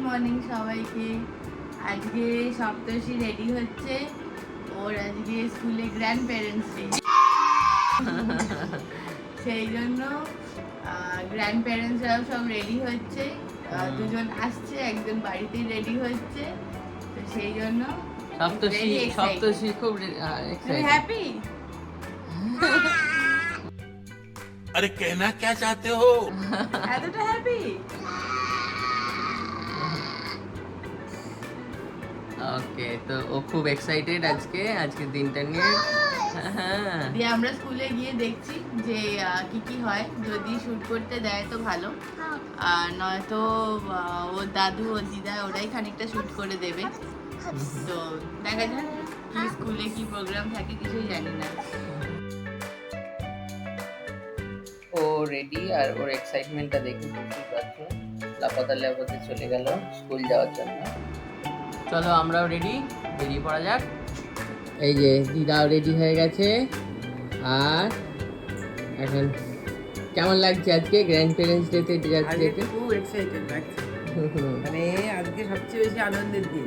Morning সবাইকে। আজকে সপ্তর্ষি ready হচ্ছে, ওর আজকে স্কুলে গ্র্যান্ড প্যারেন্টস ডে, সেই জন্য গ্র্যান্ড প্যারেন্টসরাও সব রেডি হচ্ছে। দুজন আসছে, একজন বাড়িতেই রেডি হচ্ছে, তো সেই জন্য সপ্তর্ষি খুব হ্যাপি। अरे कहना क्या चाहते हो? এতটা হ্যাপি। ওকে, তো ও খুব এক্সাইটেড আজকের দিনটা নিয়ে। দিয়ে আমরা স্কুলে গিয়ে দেখছি যে কি কি হয়, যদি শুট করতে দেয় তো ভালো, আর নয়তো ওর দাদু ও দিদা ওরাই খানিকটা শুট করে দেবে। তো দেখা যাক কি স্কুলে কি প্রোগ্রাম থাকে, কিছুই জানি না। ও রেডি, আর ওর এক্সাইটমেন্টটা দেখে বুঝতেই পারছো, লাপাতে চলে গেল স্কুল যাওয়ার জন্য। চলো আমরাও রেডি, বেরিয়ে পড়া যাক। এই যে দিদাও রেডি হয়ে গেছে। আর এখন কেমন লাগছে আজকে গ্র্যান্ড প্যারেন্টস ডেতে যেতে? খুব এক্সাইটেড লাগছে, মানে আজকে সবচেয়ে বেশি আনন্দের দিন।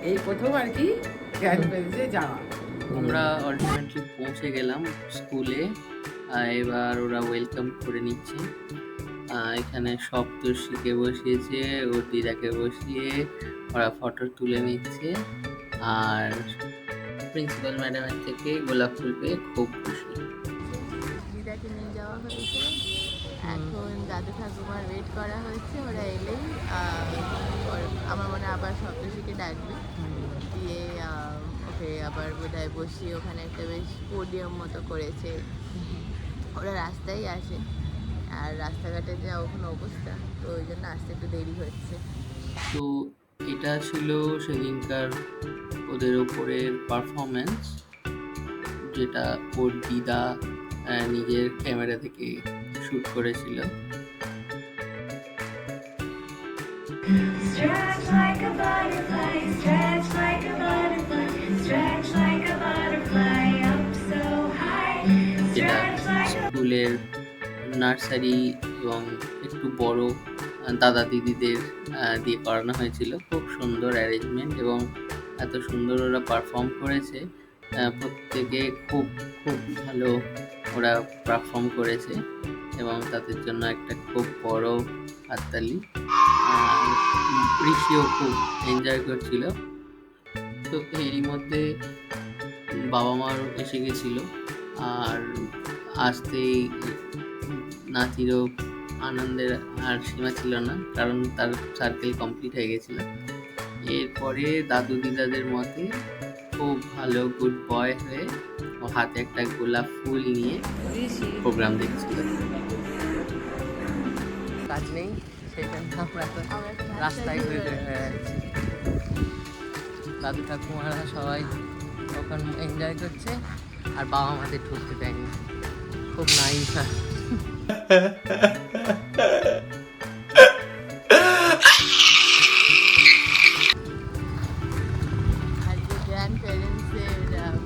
এই প্রথম আর কি গ্র্যান্ড প্যারেন্টসে যাওয়া। আমরা আলটিমেটলি পৌঁছে গেলাম স্কুলে। এবার ওরা ওয়েলকাম করে নিচ্ছে। এখানে সপ্তর্ষিকে বসিয়েছে, ওর দিদাকে বসিয়ে ওরা ফটো তুলে নিচ্ছে। আর প্রিন্সিপাল ম্যাডামের থেকে গোলাপ ফুল পেয়ে খুব খুশি। দিদাকে নিয়ে যাওয়া হয়েছে, এখন দাদু ঠাকুমার ওয়েট করা হচ্ছে, ওরা এলেই আমার মনে আবার সপ্তর্ষিকে ডাকবে, দিয়ে ওকে আবার বোধহয় বসিয়ে ওখানে একটা বেশ পোডিয়াম মতো করেছে। ওরা রাস্তায় আসে, আর রাস্তাঘাটের যা ওখানে অবস্থা, তো ওই জন্য আসতে একটু দেরি হচ্ছে। তো এটা ছিল সেদিনকার ওদের ওপরের পারফরমেন্স, যেটা ওর দিদা নিজের ক্যামেরা থেকে শ্যুট করেছিল। Stretch like a butterfly, stretch like a butterfly, stretch like a butterfly, up so high. যেটা Stretch like a স্কুলের নার্সারি এবং একটু বড় দাদা দিদিদের দিয়ে করানো হয়েছিল। খুব সুন্দর অ্যারেঞ্জমেন্ট এবং এত সুন্দর ওরা পারফর্ম করেছে। প্রত্যেকে খুব খুব ভালো ওরা পারফর্ম করেছে এবং তাদের জন্য একটা খুব বড় হাততালি। ঋষিও খুব এনজয় করছিল। তো এরই মধ্যে বাবা মারও এসে গেছিলো, আর আসতেই নাতিরও আনন্দের আর সীমা ছিল না, কারণ তার সার্কেল কমপ্লিট হয়ে গেছিল। এরপরে দাদু দিদাদের মতে খুব ভালো গুড বয় হয়ে ও হাতে একটা গোলাপ ফুল নিয়ে প্রোগ্রাম দেখছিল। কাজ নেই, সেখানে আমরা তো রাস্তায় ঘুরে ঘুরে বেড়াচ্ছি। দাদু ঠাকুমারা সবাই ওখানে এনজয় করছে, আর বাবা মাদের ঢুকতে দেয়নি। খুব নাইস। আজকে গ্র্যান্ড প্যারেন্টসের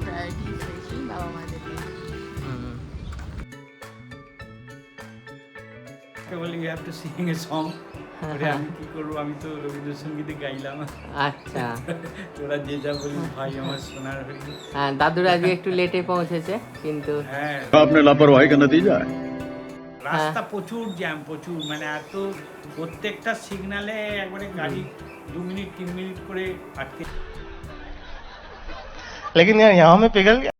প্রায়োরিটি বেশি বাবা মাদের থেকে। কেবল you have to sing a song. আমি কি করবো, আমি তো রবীন্দ্রসঙ্গীতে গাইলাম। আচ্ছা, তোরা যে যা বলিস ভাই, আমার শোনার হয়ে। হ্যাঁ, দাদুরা আজকে একটু লেটে পৌঁছেছে, কিন্তু হ্যাঁ, आपने लापरवाही का नतीजा है। রাস্তা প্রচুর জ্যাম, প্রচুর, মানে এত প্রত্যেকটা সিগনালে একবারে গাড়ি 2 মিনিট 3 মিনিট করে আটকে। लेकिन यार यहाँ में पिघल गया।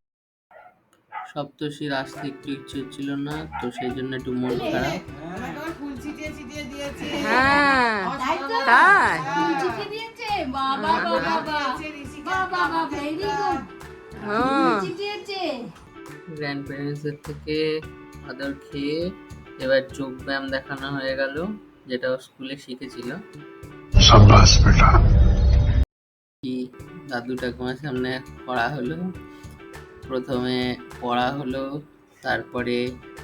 সপ্তর্ষির আসতে একটু ইচ্ছে হচ্ছিল না, তো সেই জন্য একটু মন খারাপ। হ্যাঁ, তাই গ্র্যান্ড প্যারেন্টসদের থেকে আদর খেয়ে এবার যোগ ব্যায়াম দেখানো হয়ে গেল, যেটা ও স্কুলে শিখেছিল। शाबाश बेटा। কি দাদু ঠাকুমার সামনে পড়া হলো, প্রথমে পড়া হলো, তারপরে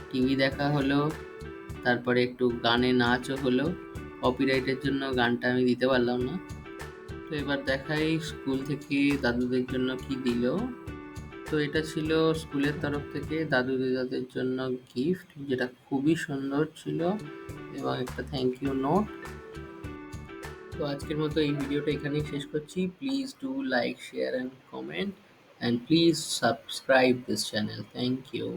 টিভি দেখা হলো, তারপরে একটু গানে নাচও হলো। কপিরাইটের জন্য গানটা আমি দিতে পারলাম না। তো এবার দেখাই স্কুল থেকে দাদুদের জন্য কি দিল। তো এটা ছিল স্কুলের তরফ থেকে দাদু দিদাদের জন্য গিফট, যেটা খুবই সুন্দর ছিল, এবং একটা থ্যাংক ইউ নোট। তো আজকের মতো এই ভিডিওটা এখানেই শেষ করছি। Please do like, share and comment, and please subscribe this channel. Thank you.